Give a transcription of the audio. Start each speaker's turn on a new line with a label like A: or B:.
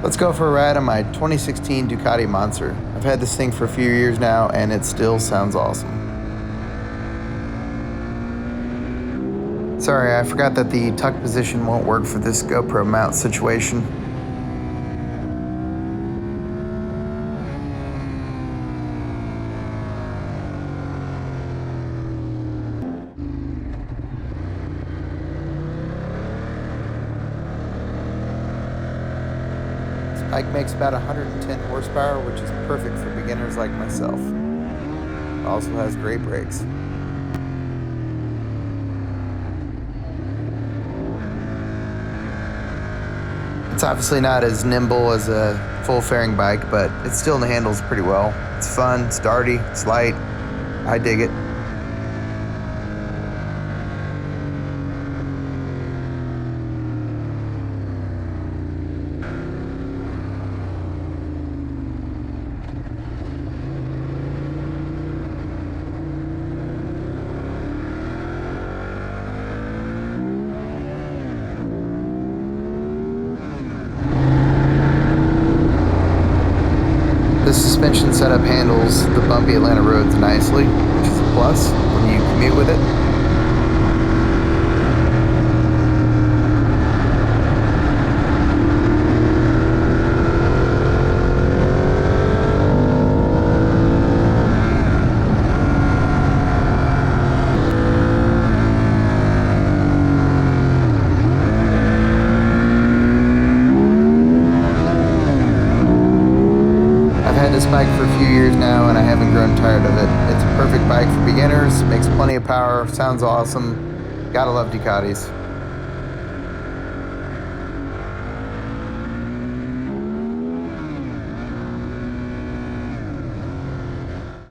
A: Let's go for a ride on my 2016 Ducati Monster. I've had this thing for a few years now and it still sounds awesome. Sorry, I forgot that the tuck position won't work for this GoPro mount situation. This bike makes about 110 horsepower, which is perfect for beginners like myself. It also has great brakes. It's obviously not as nimble as a full fairing bike, but it still handles pretty well. It's fun, it's darty, it's light. I dig it. The suspension setup handles the bumpy Atlanta roads nicely, which is a plus when you commute with it. I've had this bike for a few years now and I haven't grown tired of it. It's a perfect bike for beginners, makes plenty of power, sounds awesome. Gotta love Ducatis.